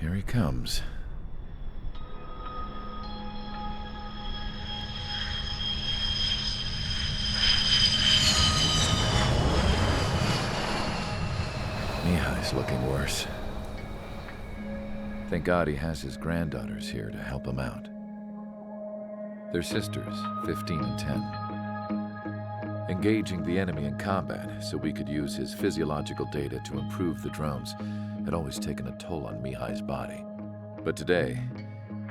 Here he comes. Mihai's looking worse. Thank God he has his granddaughters here to help him out. They're sisters, 15 and 10. Engaging the enemy in combat so we could use his physiological data to improve the drones had always taken a toll on Mihai's body. But today,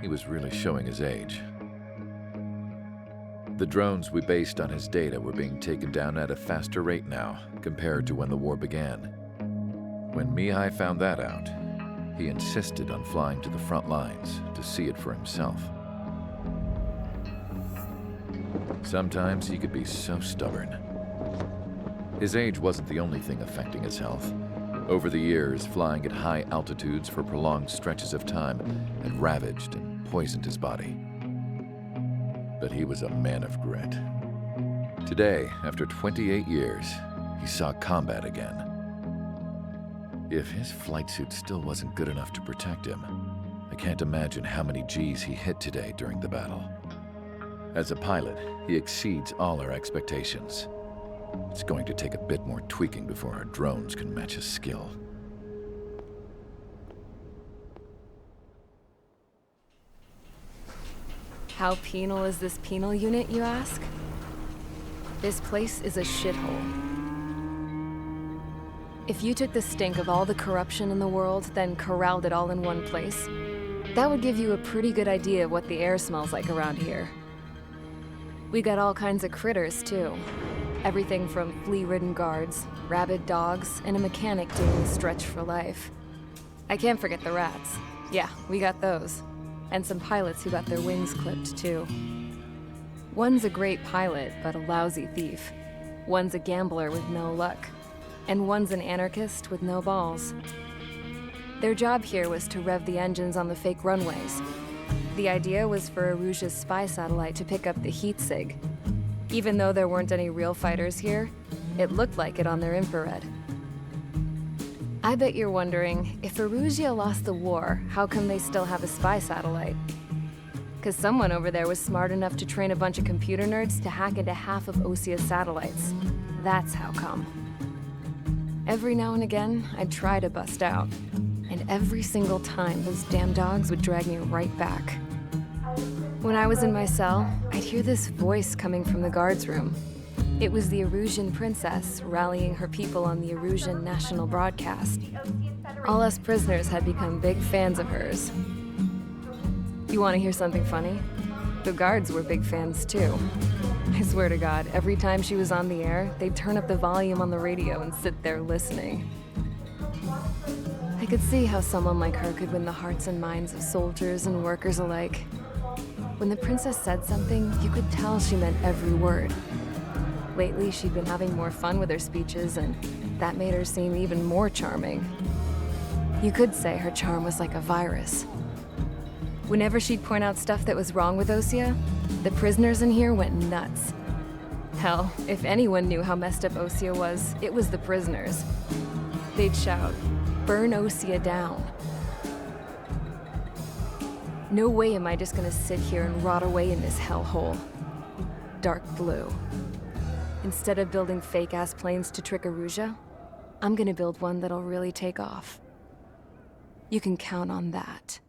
he was really showing his age. The drones we based on his data were being taken down at a faster rate now compared to when the war began. When Mihai found that out, he insisted on flying to the front lines to see it for himself. Sometimes he could be so stubborn. His age wasn't the only thing affecting his health. Over the years, flying at high altitudes for prolonged stretches of time had ravaged and poisoned his body. But he was a man of grit. Today, after 28 years, he saw combat again. If his flight suit still wasn't good enough to protect him, I can't imagine how many Gs he hit today during the battle. As a pilot, he exceeds all our expectations. It's going to take a bit more tweaking before our drones can match his skill. How penal is this penal unit, you ask? This place is a shithole. If you took the stink of all the corruption in the world, then corralled it all in one place, that would give you a pretty good idea of what the air smells like around here. We got all kinds of critters, too. Everything from flea-ridden guards, rabid dogs, and a mechanic doing the stretch for life. I can't forget the rats. Yeah, we got those. And some pilots who got their wings clipped, too. One's a great pilot, but a lousy thief. One's a gambler with no luck. And one's an anarchist with no balls. Their job here was to rev the engines on the fake runways. The idea was for Aruja's spy satellite to pick up the heat sig. Even though there weren't any real fighters here, it looked like it on their infrared. I bet you're wondering, if Aruja lost the war, how come they still have a spy satellite? 'Cause someone over there was smart enough to train a bunch of computer nerds to hack into half of Osia's satellites. That's how come. Every now and again, I'd try to bust out. And every single time, those damn dogs would drag me right back. When I was in my cell, I'd hear this voice coming from the guards room. It was the Arusian princess rallying her people on the Arusian national broadcast. All us prisoners had become big fans of hers. You want to hear something funny? The guards were big fans too. I swear to God, every time she was on the air, they'd turn up the volume on the radio and sit there listening. I could see how someone like her could win the hearts and minds of soldiers and workers alike. When the princess said something, you could tell she meant every word. Lately, she'd been having more fun with her speeches, and that made her seem even more charming. You could say her charm was like a virus. Whenever she'd point out stuff that was wrong with Osia, the prisoners in here went nuts. Hell, if anyone knew how messed up Osia was, it was the prisoners. They'd shout, "Burn Osia down." No way am I just gonna sit here and rot away in this hellhole. Dark blue. Instead of building fake-ass planes to trick Aruja, I'm gonna build one that'll really take off. You can count on that.